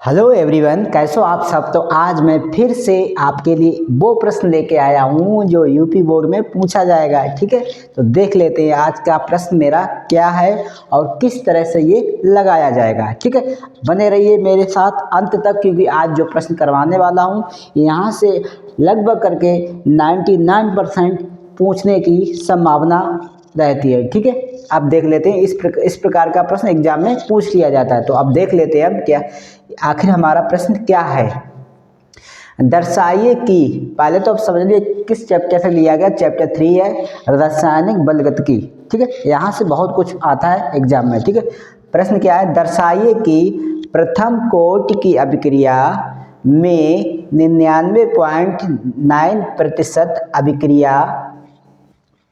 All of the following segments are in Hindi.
हेलो एवरीवन, कैसे हो आप सब। तो आज मैं फिर से आपके लिए वो प्रश्न लेके आया हूँ जो यूपी बोर्ड में पूछा जाएगा। ठीक है, तो देख लेते हैं आज का प्रश्न मेरा क्या है और किस तरह से ये लगाया जाएगा। ठीक है, बने रहिए मेरे साथ अंत तक, क्योंकि आज जो प्रश्न करवाने वाला हूँ यहाँ से लगभग करके 99% पूछने की संभावना रहती है। ठीक है, अब देख लेते हैं इस प्रकार का प्रश्न एग्जाम में पूछ लिया जाता है। तो अब देख लेते हैं हम क्या आखिर हमारा प्रश्न क्या है। दर्शाइए कि, पहले तो अब समझ लीजिए किस चैप्टर से लिया गया। चैप्टर 3 है रासायनिक बलगतिकी। ठीक है, यहाँ से बहुत कुछ आता है एग्जाम में। ठीक है, प्रश्न क्या है, दर्शाइए कि प्रथम कोटि की अभिक्रिया में 99.9% अभिक्रिया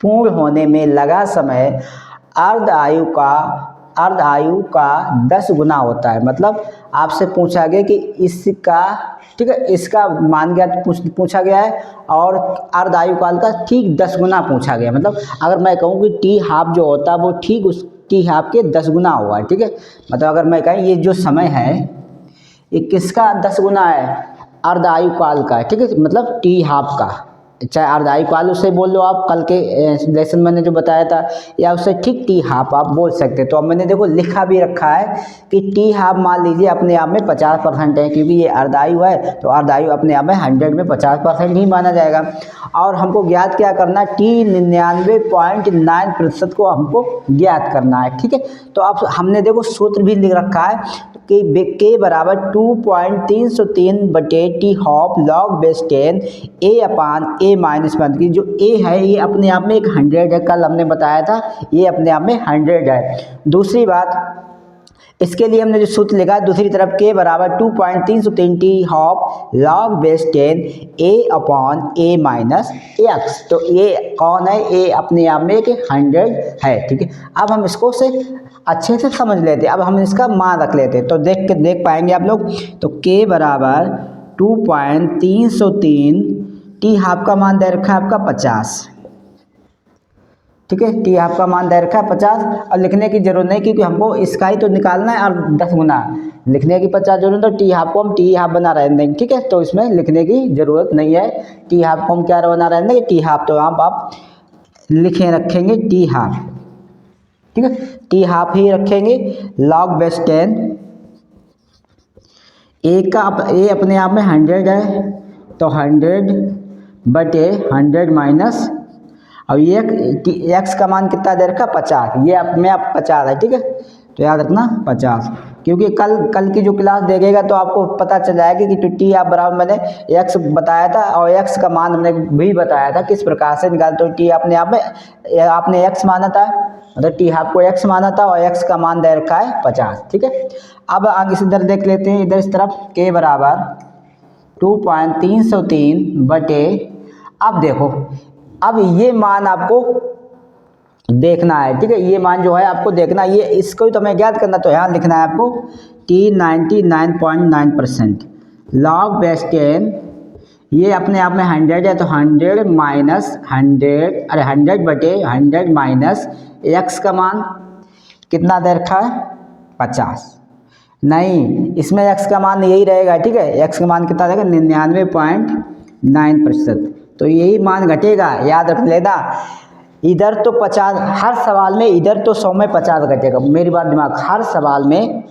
पूर्ण होने में लगा समय अर्ध आयु का 10 गुना होता है। मतलब आपसे पूछा गया कि इसका, ठीक है, इसका मान ज्ञात पूछा गया है और अर्ध आयु काल का ठीक 10 गुना पूछा गया। मतलब अगर मैं कहूँ कि टी हाफ जो होता है वो ठीक उस टी हाफ के 10 गुना हुआ है। ठीक है, मतलब अगर मैं कहूँ ये जो समय है ये किसका 10 गुना है, अर्ध आयु काल का है। ठीक है, मतलब टी हाफ का, चाहे अर्ध आयु काल उससे बोल लो आप, कल के लेसन मैंने जो बताया था, या उससे ठीक टी हाफ आप बोल सकते हैं। तो अब मैंने देखो लिखा भी रखा है कि टी हाफ मान लीजिए अपने आप में 50% है, क्योंकि ये अर्ध आयु है तो अर्ध आयु अपने आप में 100 में 50% ही माना जाएगा। और हमको ज्ञात क्या करना है, टी 99.9% को हमको ज्ञात करना है। ठीक है, तो अब हमने देखो सूत्र भी लिख रखा है कि के बराबर 2.303 बटे टी हॉफ लॉग बेस 10 ए अपान ए माइनस 1 की जो ए है ये अपने आप में एक 100 है। कल हमने बताया था ये अपने आप में 100 है। दूसरी बात, इसके लिए हमने जो सूत्र लिखा है दूसरी तरफ के बराबर 2.303 टी हॉफ लॉग बेस 10 ए अपॉन ए माइनस एक्स। तो ये कौन है, ये अपने आप में एक 100 है। ठीक है, अब हम इसको से अच्छे से समझ लेते हैं। अब हम इसका मान रख लेते हैं तो देख पाएंगे आप लोग। तो के बराबर 2.303 टी हाफ का मान दे रखा है आपका 50। ठीक है, टी हाफ का मान दे रखा है 50 और लिखने की जरूरत नहीं, क्योंकि हमको इसका ही तो निकालना है और 10 गुना लिखने की 50 जरूरत, तो टी हाफ को हम टी हाफ बना रहे देंगे। ठीक है, तो इसमें लिखने की जरूरत नहीं है। टी हाफ को हम क्या बना रहे देंगे, टी हाफ, तो आप लिखे रखेंगे टी हाफ। ठीक है, टी हाफ ही रखेंगे। लॉग बेस 10 ए अपने आप में 100 है, तो 100 बटे 100 माइनस, अब ये एक्स का मान कितना दे रखा 50, ये अपने आप 50 है। ठीक है, तो याद रखना 50, क्योंकि कल की जो क्लास देखेगा तो आपको पता चल जाएगा कि टी आप बराबर मैंने एक्स बताया था और एक्स का मान हमने भी बताया था किस प्रकार से निकाल। तो टी अपने आप में आपने एक्स माना था, मतलब टी हाफ को एक्स माना था और एक्स का मान दे रखा है 50। ठीक है, अब आगे से इधर देख लेते हैं, इधर इस तरफ के बराबर 2.303 बटे, अब देखो अब ये मान आपको देखना है। ठीक है, ये मान जो है आपको देखना, ये इसको तो हमें ज्ञात करना, तो यहाँ लिखना है आपको टी 99.9% लॉग बेस 10, ये अपने आप में 100 है, तो 100 माइनस 100, अरे 100 बटे 100 माइनस एक्स का मान कितना दे रखा है 50। नहीं, इसमें एक्स का मान यही रहेगा। ठीक है, एक्स का मान कितना रहेगा 99.9%, तो यही मान घटेगा, याद रख लेना। इधर तो 50, हर सवाल में इधर तो 100 में 50 घटेगा। मेरी बात दिमाग, हर सवाल में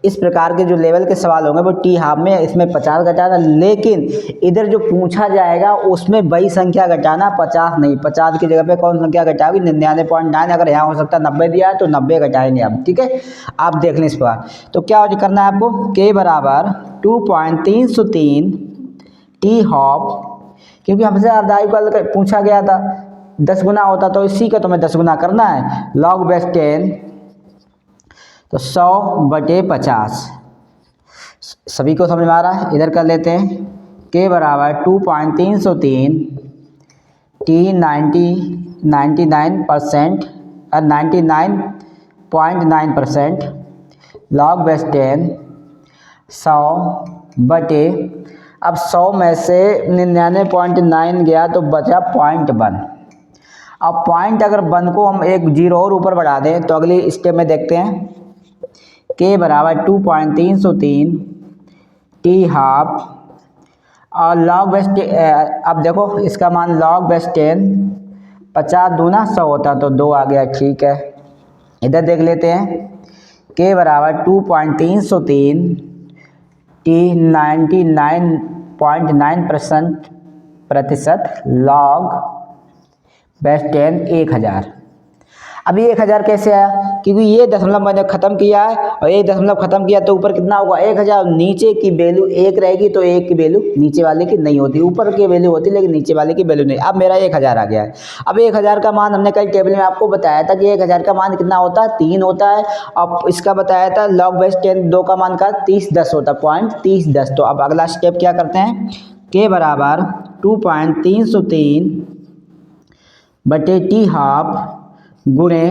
इस प्रकार के जो लेवल के सवाल होंगे वो टी हाफ में इसमें 50 घटाना, लेकिन इधर जो पूछा जाएगा उसमें वही संख्या घटाना, 50 नहीं। 50 की जगह पे कौन संख्या घटाओगी 99.9, अगर यहाँ हो सकता है 90 दिया है तो 90 घटाएंगे हम। ठीक है, आप देख लें इस पर। तो क्या करना है आपको, के बराबर 2.303 टी हॉफ, क्योंकि हमसे अर्ध आयु काल पूछा गया था 10 गुना होता, तो इसी का तुम्हें 10 गुना करना है। लॉग बेस 10, तो 100 बटे 50, सभी को समझ में आ रहा है। इधर कर लेते हैं, के बराबर 2.303 टी 99% और 99.9% लॉग बेस 10 100 बटे, अब 100 में से 99.9 गया तो बचा 0.1। अब पॉइंट अगर 1 को हम एक जीरो और ऊपर बढ़ा दें तो अगली स्टेप में देखते हैं, के बराबर 2.303 टी हाफ और लॉग बेस अब देखो इसका मान लॉग बेस 10, 50 दूना 100 होता तो 2 आ गया, ठीक है। इधर देख लेते हैं के बराबर 2.303 टी 99.9% लॉग बेस 10 1000। अब ये 1000 कैसे आया, क्योंकि ये दशमलव मैंने ख़त्म किया है और ये दशमलव ख़त्म किया तो ऊपर कितना होगा 1000, नीचे की वैल्यू 1 रहेगी तो 1 की वैल्यू नीचे वाले की नहीं होती, ऊपर की वैल्यू होती लेकिन नीचे वाले की वैल्यू नहीं। अब मेरा 1000 आ गया है। अब 1000 का मान हमने कल टेबल में आपको बताया था कि 1000 का मान कितना होता है 3 होता है। अब इसका बताया था लॉग बेस 10 2 का मान का 3010 होता है, 0.3010। तो अब अगला स्टेप क्या करते हैं, के बराबर 2.303 बटे टी हाफ गुणे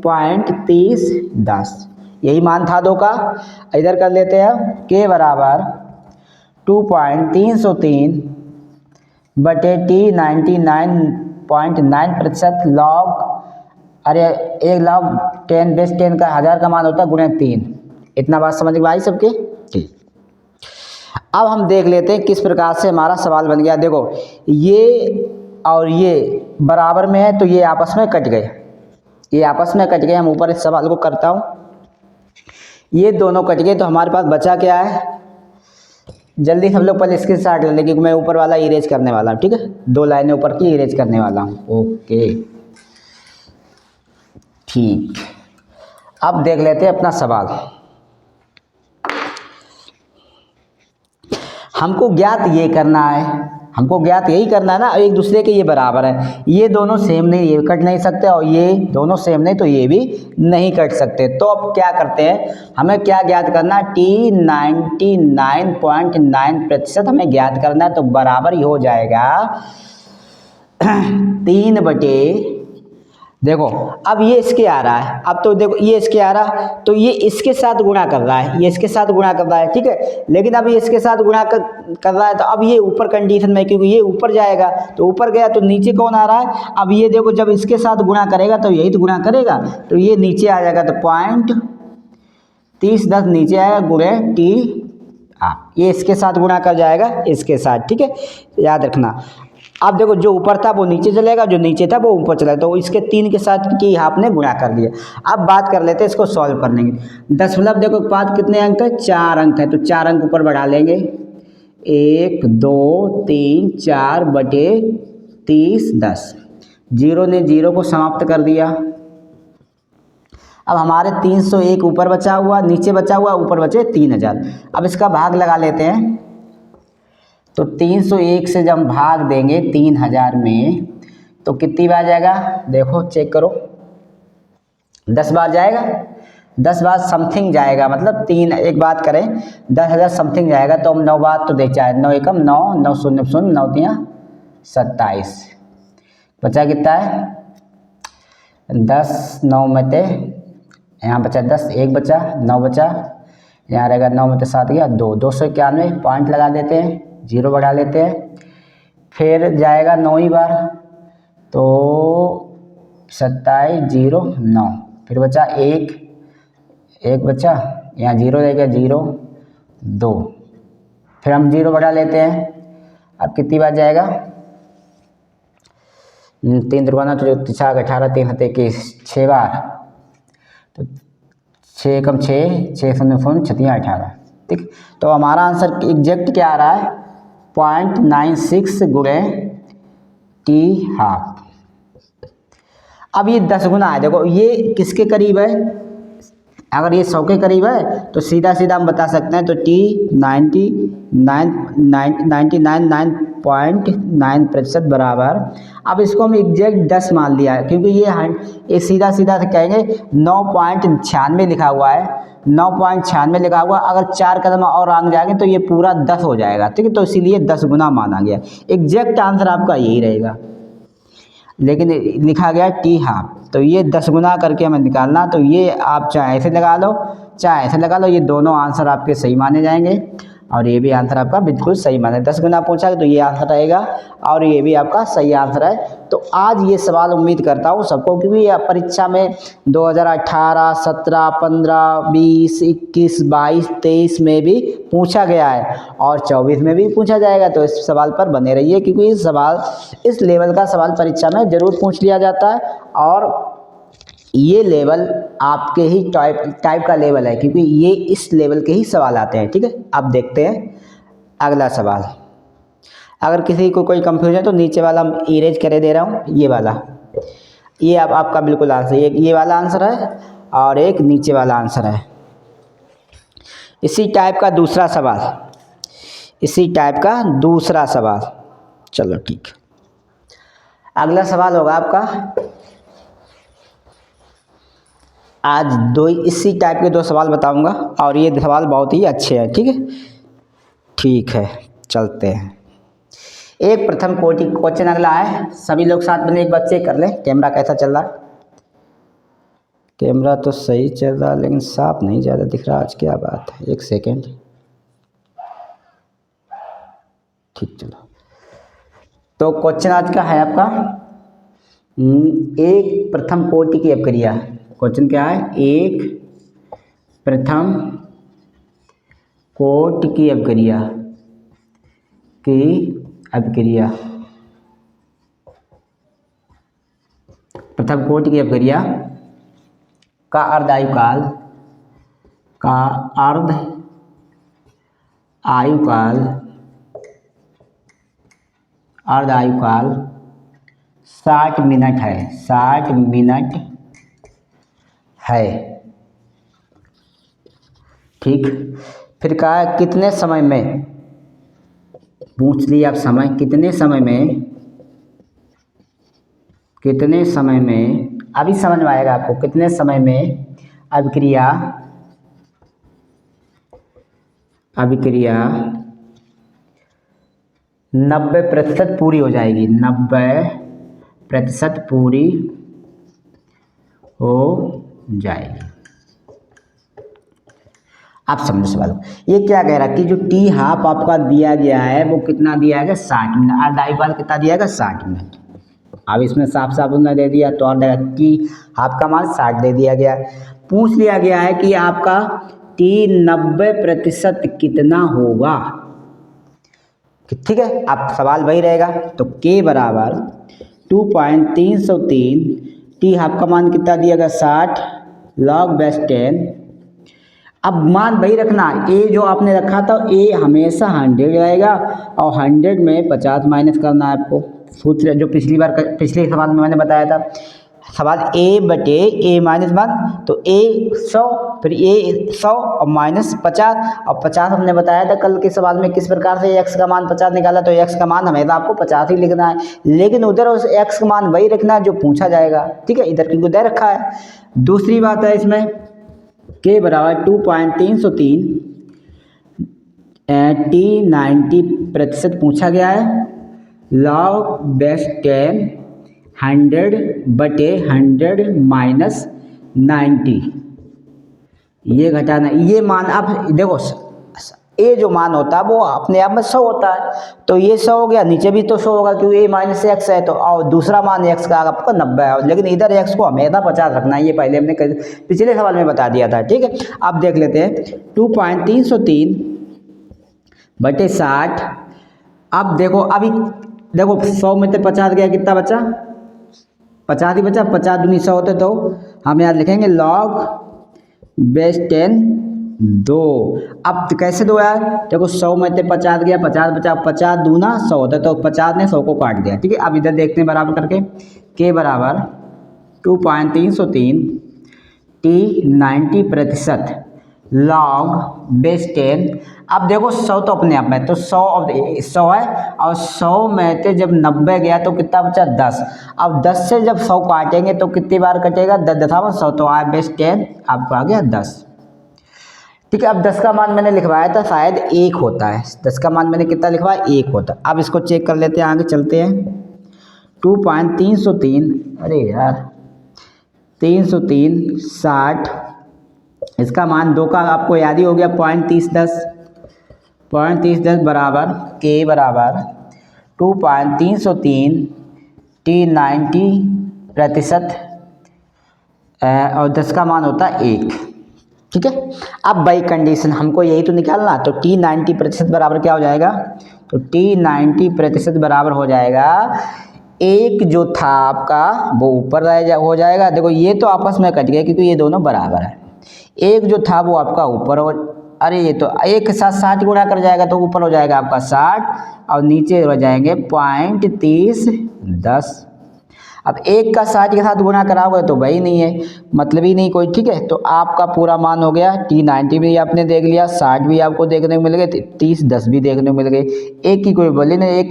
0.3010, यही मान था 2 का। इधर कर लेते हैं के बराबर 2.303 बटे टी 99.9% लॉग, अरे एक लॉग 10 बेस 10 का 1000 का मान होता है गुणे 3। इतना बात समझ में आई सबके, ठीक। अब हम देख लेते हैं किस प्रकार से हमारा सवाल बन गया। देखो ये और ये बराबर में है तो ये आपस में कट गए, ये आपस में कट गए। हम ऊपर इस सवाल को करता हूँ, ये दोनों कट गए तो हमारे पास बचा क्या है, जल्दी हम लोग पहले इसके स्टार्ट कर लें क्योंकि मैं ऊपर वाला इरेज करने वाला हूँ, ठीक है। 2 लाइनें ऊपर की इरेज करने वाला हूँ, ओके ठीक। अब देख लेते हैं अपना सवाल। हमको ज्ञात ये करना है, हमको ज्ञात यही करना है ना, एक दूसरे के ये बराबर है, ये दोनों सेम नहीं, ये कट नहीं सकते और ये दोनों सेम नहीं तो ये भी नहीं कट सकते। तो अब क्या करते हैं, हमें क्या ज्ञात करना, टी 99.9% हमें ज्ञात करना है। तो बराबर ही हो जाएगा 3 बटे, देखो अब ये इसके आ रहा है, अब तो देखो ये इसके आ रहा है तो ये इसके साथ गुणा कर रहा है, ये इसके साथ गुणा कर रहा है, ठीक है। लेकिन अब ये इसके साथ गुणा कर रहा है तो अब ये ऊपर कंडीशन में, क्योंकि ये ऊपर जाएगा तो ऊपर गया तो नीचे कौन आ रहा है। अब ये देखो जब इसके साथ गुणा करेगा तो यही तो गुणा करेगा तो ये नीचे आ जाएगा, तो 0.3010 नीचे आएगा गुणे टी, ये इसके साथ गुणा कर जाएगा इसके साथ, ठीक है, याद रखना। अब देखो जो ऊपर था वो नीचे चलेगा, जो नीचे था वो ऊपर चलेगा, तो इसके 3 के साथ की आपने गुणा कर दिया। अब बात कर लेते हैं इसको सॉल्व करने की। दशमलव देखो बाद कितने अंक है, 4 अंक है, तो 4 अंक ऊपर बढ़ा लेंगे, 1 2 3 4 बटे 3010, 0 ने 0 को समाप्त कर दिया। अब हमारे 301 ऊपर बचा हुआ, नीचे बचा हुआ, ऊपर बचे 3000। अब इसका भाग लगा लेते हैं, तो 301 से जब हम भाग देंगे 3000 में तो कितनी बार जाएगा, देखो चेक करो, 10 बार जाएगा, 10 बार समथिंग जाएगा, मतलब 3 एक बात करें 10,000 समथिंग जाएगा तो हम 9 बार तो दे चाहे 9 एकम 9 9 शून्य शून्य 9 3 27, बचा कितना है 10, 9 में थे यहाँ बचा 10, 1 बचा 9 बचा, यहाँ रहेगा 9 में 7 गया 2, 291 पॉइंट लगा देते हैं, 0 बढ़ा लेते हैं, फिर जाएगा 9 बार तो 27 0 9, फिर बचा 1 बचा, यहाँ 0 रहेगा 0 2, फिर हम 0 बढ़ा लेते हैं। अब कितनी बार जाएगा, 3 दुर्गाना तो 18 3 हते 6 बार, तो 6 कम 6 6 शून्य शून्य 6 18, ठीक। तो हमारा आंसर एग्जैक्ट क्या आ रहा है 0.96 गुणे टी हाफ। अब ये 10 गुना है, देखो ये किसके करीब है, अगर ये 100 के करीब है तो सीधा सीधा हम बता सकते हैं, तो टी 99.9% बराबर। अब इसको हम एग्जैक्ट 10 मान लिया है क्योंकि ये सीधा सीधा से कहेंगे 9.96 लिखा हुआ है, 9.96 लिखा हुआ, अगर 4 कदम और आगे जाएंगे तो ये पूरा 10 हो जाएगा, ठीक है। तो इसीलिए 10 गुना माना गया, एग्जैक्ट आंसर आपका यही रहेगा, लेकिन लिखा गया टी हाफ, तो ये 10 गुना करके हमें निकालना। तो ये आप चाहे ऐसे लगा लो चाहे ऐसे लगा लो, ये दोनों आंसर आपके सही माने जाएंगे। और ये भी आंसर आपका बिल्कुल सही मान है। 10 गुना पूछा तो ये आंसर रहेगा और ये भी आपका सही आंसर है। तो आज ये सवाल उम्मीद करता हूँ सबको, क्योंकि परीक्षा में 2018, 17, 15, 20, 21, 22, 23 में भी पूछा गया है और 24 में भी पूछा जाएगा। तो इस सवाल पर बने रहिए, क्योंकि इस लेवल का सवाल परीक्षा में ज़रूर पूछ लिया जाता है और ये लेवल आपके ही टाइप का लेवल है, क्योंकि ये इस लेवल के ही सवाल आते हैं। ठीक है, अब देखते हैं अगला सवाल। अगर किसी को कोई कंफ्यूजन है तो नीचे वाला इरेज करे दे रहा हूँ, ये वाला, ये अब आपका बिल्कुल आंसर, ये वाला आंसर है और एक नीचे वाला आंसर है। इसी टाइप का दूसरा सवाल, चलो ठीक। अगला सवाल होगा आपका, आज इसी टाइप के 2 सवाल बताऊंगा और ये सवाल बहुत ही अच्छे हैं। ठीक है, चलते हैं। एक प्रथम कोटि क्वेश्चन अगला है, सभी लोग साथ में एक बार चेक कर लें कैमरा कैसा चल रहा है। कैमरा तो सही चल रहा है लेकिन साफ नहीं ज़्यादा दिख रहा, आज क्या बात है। 1 सेकेंड, ठीक, चलो। तो क्वेश्चन आज का है आपका एक प्रथम कोटि की अपक्रिया। क्वेश्चन क्या है? एक प्रथम कोटि की अपक्रिया प्रथम कोटि की अपक्रिया का अर्ध आयुकाल 60 मिनट है। 60 मिनट है, ठीक। फिर कहा कितने समय में, पूछ लिया आप समय, कितने समय में अभी समझ में आएगा आपको, कितने समय में अभिक्रिया 90% पूरी हो जाएगी। 90% पूरी हो जाएगी। आप समझो सवाल। ये क्या कह रहा है कि जो टी हाफ आपका दिया गया है वो कितना दिया गया? 60 मिनट। अर्ध आयुकाल कितना दिया गया? 60 मिनट। अब इसमें साफ साफ उन्होंने दे दिया तो टी हाफ का मान 60 दे दिया गया। पूछ लिया गया है कि आपका टी 90% कितना होगा। ठीक है, अब सवाल वही रहेगा। तो k बराबर 2.303, टी हाफ का मान कितना दिया गया? 60 log बेस 10। अब मान वही रखना, ए जो आपने रखा था ए हमेशा 100 रहेगा और 100 में 50 माइनस करना है आपको। सूत्र जो पिछले सवाल में मैंने बताया था, सवाल a बटे a माइनस 1, तो a 100, फिर a 100 और माइनस 50, और 50 हमने बताया था कल के सवाल में किस प्रकार से x का मान 50 निकाला। तो x का मान हमेशा आपको 50 ही लिखना है, लेकिन उधर उस x का मान वही रखना है जो पूछा जाएगा। ठीक है, इधर क्योंकि उधर रखा है। दूसरी बात है इसमें k बराबर 2.303, टी 90% पूछा गया है, लॉग बेस 10 100 बटे 100 माइनस 90, ये घटाना। ये मान आप देखो, ए जो मान होता है वो अपने आप में 100 होता है, तो ये 100 हो गया, नीचे भी तो 100 होगा क्योंकि ए माइनस x है। तो और दूसरा मान x का आपका 90 है, लेकिन इधर x को हमेशा 50 रखना है। ये पहले हमने पिछले सवाल में बता दिया था। ठीक है, अब देख लेते हैं 2.303 बटे 60। अब देखो, अभी देखो 100 में से 50 गया, कितना बचा? 50 ही बचा। 50 दूनी 100 होते तो हम यहाँ लिखेंगे लॉग बेस 10 2। अब कैसे 2 यार? देखो 100 में से 50 गया, 50 बचा, 50 दूना 100 होता तो 50 ने 100 को काट दिया। ठीक है, अब इधर देखते हैं बराबर करके, k बराबर 2.303 टी 90% लॉग बेस 10। अब देखो 100 तो अपने आप में, तो 100 है और 100 में से जब 90 गया तो कितना बचा? 10। अब 10 से जब 100 काटेंगे तो कितनी बार कटेगा? 10 10 100, तो आया बेस 10, आपको आ गया 10। ठीक है, अब 10 का मान मैंने लिखवाया था शायद 1 होता है। 10 का मान मैंने कितना लिखवाया? 1 होता है। अब इसको चेक कर लेते हैं, आगे चलते हैं। 2.303, अरे यार 303 60, इसका मान 2 का आपको याद ही हो गया 0.3010, 0.30 बराबर के बराबर 2.303 T90% और 10 का मान होता है 1। ठीक है, अब बाई कंडीशन हमको यही तो निकालना, तो T90% बराबर क्या हो जाएगा, तो T90% बराबर हो जाएगा एक जो था आपका वो ऊपर हो जाएगा। देखो ये तो आपस में कट गया क्योंकि ये दोनों बराबर है। एक जो था वो आपका ऊपर हो, अरे ये तो एक के साथ 60 गुणा कर जाएगा तो ऊपर हो जाएगा आपका 60 और नीचे हो जाएंगे 0.3010। अब एक का 60 के साथ गुणा कराओगे तो वही नहीं है, मतलब ही नहीं कोई। ठीक है, तो आपका पूरा मान हो गया। T90 भी आपने देख लिया, 60 भी आपको देखने को मिल गए, 3010 भी देखने को मिल गए। एक की कोई बोली नहीं, एक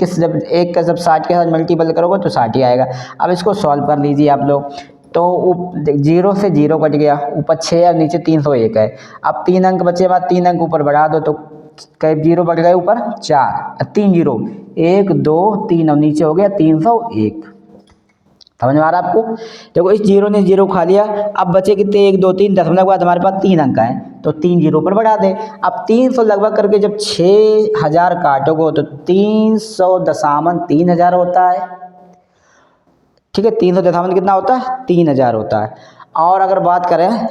का जब 60 के साथ मल्टीपल करोगे तो 60 ही आएगा। अब इसको सॉल्व कर लीजिए आप लोग, तो 0 से 0 कट गया, ऊपर 6 और नीचे 301 है। अब 3 अंक बचे, बाद 3 अंक ऊपर बढ़ा दो तो कई 0 बढ़ गए, ऊपर 4 3 0 1 2 3 और नीचे हो गया 301। समझ में आ रहा है आपको? देखो इस 0 ने 0 खा लिया, अब बचे कितने 1 2 3 दशमलव के बाद हमारे पास 3 अंक हैं तो 3 0 पर बढ़ा दे। अब 300 लगभग करके जब 6000 काटोगे तो 300.3000 होता है। ठीक है, 300 कितना होता है, 3000 होता है। और अगर बात करें,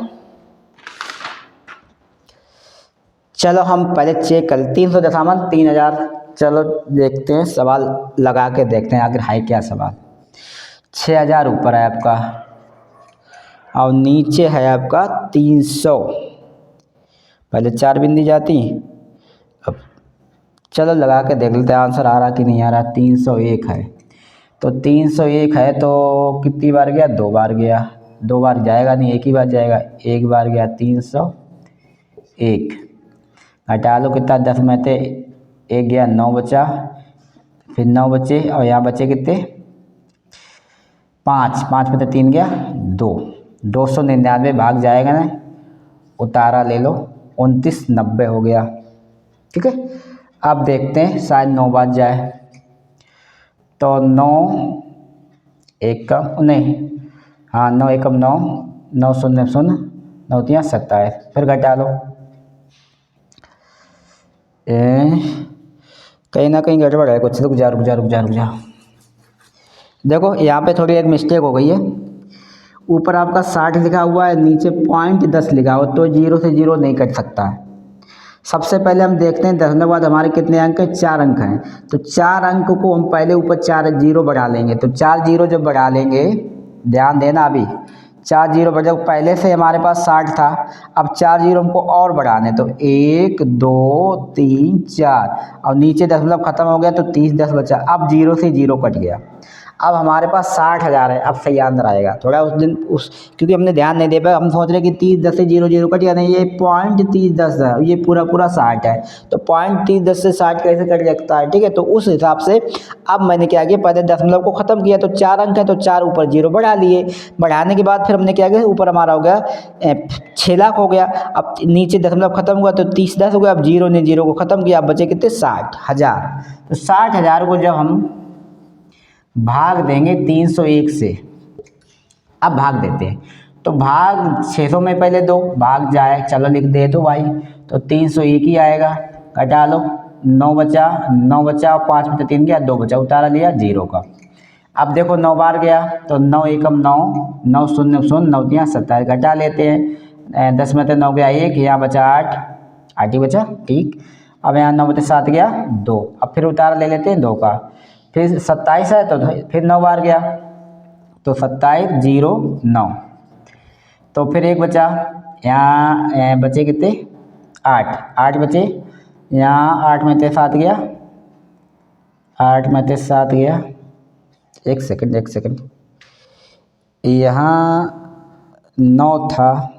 चलो हम पहले चेक कर 300.3000। चलो देखते हैं, सवाल लगा के देखते हैं आखिर है क्या सवाल। 6000 ऊपर है आपका और नीचे है आपका 300। पहले 4 बिंदी जाती, अब चलो लगा के देख लेते हैं आंसर आ रहा कि नहीं आ रहा। 301 है, तो 301 है तो कितनी बार गया, 2 बार गया। 2 बार जाएगा नहीं, एक ही बार जाएगा, एक बार गया 301। घटा लो कितना, 10 में से 1 गया, 9 बचा, फिर 9 बचे और यहाँ बचे कितने 5 में से 3 गया 2, 299 भाग जाएगा ना, उतारा ले लो 2990 हो गया। ठीक है, अब देखते हैं शायद 9 बार जाए, तो 9 एकम नहीं, हाँ 9 एकम 9, 9 शून्य 0, 9 तिया 27, फिर घटा लो। कहीं ना कहीं गड़बड़ है कुछ, रुक जा। देखो यहाँ पे थोड़ी एक मिस्टेक हो गई है, ऊपर आपका 60 लिखा हुआ है, नीचे 0.10 लिखा हुआ, तो 0 से 0 नहीं कट सकता है। सबसे पहले हम देखते हैं दशमलव के बाद हमारे कितने अंक हैं, 4 अंक हैं, तो 4 अंक को हम पहले ऊपर 4 0 बढ़ा लेंगे। तो 4 0 जब बढ़ा लेंगे, ध्यान देना, अभी 4 0 बढ़, जब पहले से हमारे पास 60 था, अब 4 0 हमको और बढ़ाने, तो 1 2 3 4 और नीचे दशमलव खत्म हो गया तो 3010 बचा। अब 0 से 0 कट गया, अब हमारे पास 60,000 है। अब सही आंसर आएगा। थोड़ा उस दिन क्योंकि हमने ध्यान नहीं दे पाया, हम सोच रहे कि 3010 से 0 0 कट गया, नहीं ये 0.3010 है, ये पूरा 60 है, तो 0.3010 से 60 कैसे कट सकता है। ठीक है, तो उस हिसाब से अब मैंने क्या किया, पहले दशमलव को ख़त्म किया, तो 4 अंक है तो 4 ऊपर 0 बढ़ा लिए। बढ़ाने के बाद फिर हमने क्या किया, ऊपर हमारा हो गया 6 लाख हो गया, अब नीचे दशमलव खत्म हुआ तो 3010 हो गया, अब 0 ने 0 को ख़त्म किया, अब बचे कितने 60,000। तो 60,000 को जब हम भाग देंगे 301 से, अब भाग देते हैं, तो भाग 600 में पहले 2 भाग जाए, चलो लिख दे दो भाई, तो 301 ही आएगा। घटा लो, 9 बचा और 5 में से 3 गया, 2 बचा, उतारा लिया 0 का। अब देखो 9 बार गया, तो 9 एकम 9, 9 शून्य 0, 9 तिया 27, घटा लेते हैं, 10 में से 9 गया 1, यहाँ बचा 8 ही बचा। ठीक, अब यहाँ 9 में से 7 गया 2, अब फिर उतारा ले लेते हैं 2 का, फिर 27 है तो फिर 9 बार गया, तो 27 0 9, तो फिर 1 बचा, यहाँ बचे कितने 8 बचे, यहाँ 8 में से 7 गया, 8 में से 7 गया, एक सेकंड, यहाँ 9 था,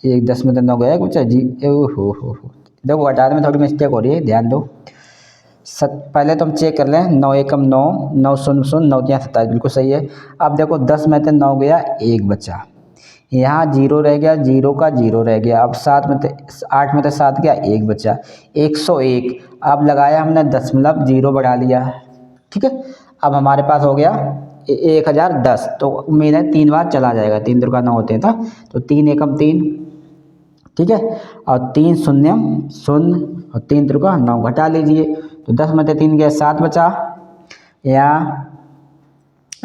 1 10 में से 9 गया, कुछ जी हो देखो हटाने में थोड़ी मिस्टेक हो रही है, ध्यान दो। पहले तो हम चेक कर लें, 9 एकम 9, 9 शून्य 0, 9 तिया 27, बिल्कुल सही है। अब देखो 10 में से 9 गया, 1 बचा, यहाँ 0 रह गया, 0 का 0 रह गया, अब 8 में से 7 गया, 1 बचा, 101। अब लगाया हमने दशमलव, 0 बढ़ा लिया। ठीक है, अब हमारे पास हो गया 1010, तो उम्मीद है 3 बार चला जाएगा, 3 दुर्गा 9 होते हैं था, तो 3 एकम 3, ठीक है। और 3 शून्य शून्य और 3 त्रिका 9 घटा लीजिए, तो 10 में से 3 गया 7 बचा, या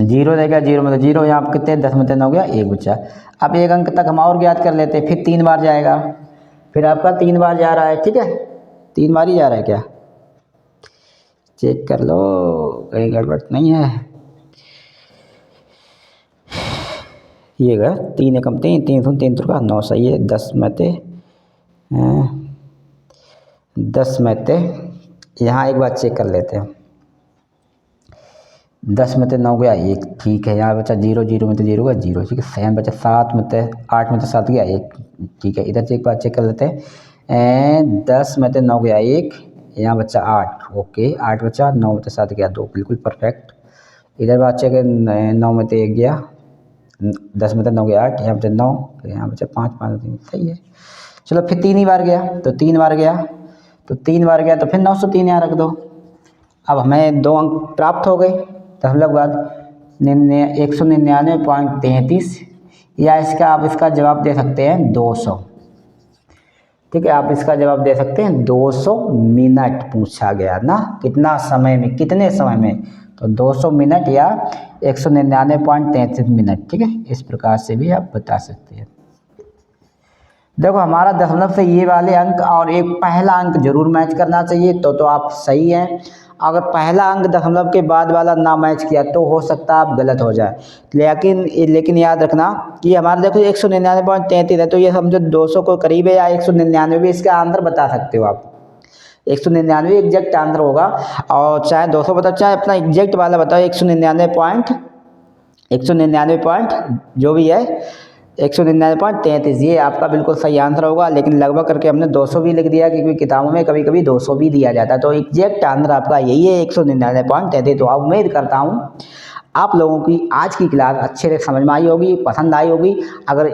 0 रहेगा, 0 में 0, यहाँ आप कितने 10 में से 9 गया 1 बचा। अब एक अंक तक हम और ज्ञात कर लेते हैं, फिर 3 बार जाएगा, फिर आपका 3 बार जा रहा है, ठीक है, 3 बार ही जा रहा है क्या, चेक कर लो कहीं गड़बड़ नहीं है। ये गया 3 एकम 3, 3 शून्य 3 त्रिका 9, सही है। 10 में से यहाँ एक बार चेक कर लेते हैं, 10 में से 9 गया 1, ठीक है, यहाँ बचा 0, 0 में से 0 गया 0, ठीक है। 7 बचा, 7 में से 8 में से 7 गया 1, ठीक है। इधर से एक बार चेक कर लेते हैं, 10 में से 9 गया 1, यहाँ बचा 8, ओके, 8 बचा, 9 में से 7 गया 2, बिल्कुल परफेक्ट। इधर बात चेक 9 में से 1 गया, 10 में से 9 गया 8, यहाँ बचा 9, फिर यहाँ बचा 5, 5 3, सही है। चलो फिर 3 ही बार गया, तो 3 बार गया, तो 3 बार गया, तो फिर 903 यहाँ रख दो। अब हमें 2 अंक प्राप्त हो गए, दशमलव के बाद 199.33, या आप इसका जवाब दे सकते हैं 200, ठीक है। आप इसका जवाब दे सकते हैं 200 मिनट पूछा गया ना, कितना समय में, कितने समय में, तो 200 मिनट या 199.33 मिनट, ठीक है। इस प्रकार से भी आप बता सकते हैं। देखो हमारा दशमलव से ये वाले अंक और एक पहला अंक जरूर मैच करना चाहिए, तो आप सही हैं। अगर पहला अंक दशमलव के बाद वाला ना मैच किया तो हो सकता है आप गलत हो जाए, लेकिन याद रखना कि हमारा देखो 199.33 है, तो ये समझो 200 को करीब है, या 199 भी इसका आंसर बता सकते हो आप। 199 एग्जैक्ट आंसर होगा, और चाहे 200 बताओ चाहे अपना एग्जैक्ट वाला बताओ, 199 पॉइंट जो भी है 199.33, ये आपका बिल्कुल सही आंसर होगा। लेकिन लगभग करके हमने 200 भी लिख दिया, क्योंकि किताबों में कभी कभी 200 भी दिया जाता है, तो एग्जैक्ट आंसर आपका यही है 199.33। तो उम्मीद करता हूँ आप लोगों की आज की क्लास अच्छे से समझ में आई होगी, पसंद आई होगी। अगर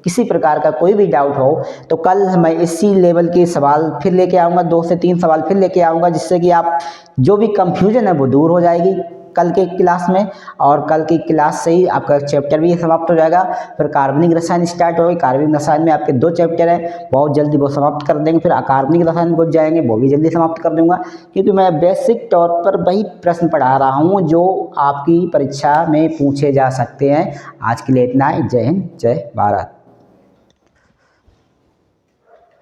किसी प्रकार का कोई भी डाउट हो तो कल मैं इसी लेवल के सवाल फिर लेके आऊँगा, 2 से 3 सवाल फिर लेके आऊँगा, जिससे कि आप जो भी कंफ्यूजन है वो दूर हो जाएगी कल के क्लास में। और कल की क्लास से ही आपका चैप्टर भी समाप्त हो जाएगा। फिर कार्बनिक रसायन स्टार्ट होगी, कार्बनिक रसायन में आपके 2 चैप्टर हैं, बहुत जल्दी वो समाप्त कर देंगे। फिर अकार्बनिक रसायन को जाएंगे, वो भी जल्दी समाप्त कर दूंगा, क्योंकि मैं बेसिक तौर पर वही प्रश्न पढ़ा रहा हूँ जो आपकी परीक्षा में पूछे जा सकते हैं। आज के लिए इतना ही। जय हिंद, जय भारत।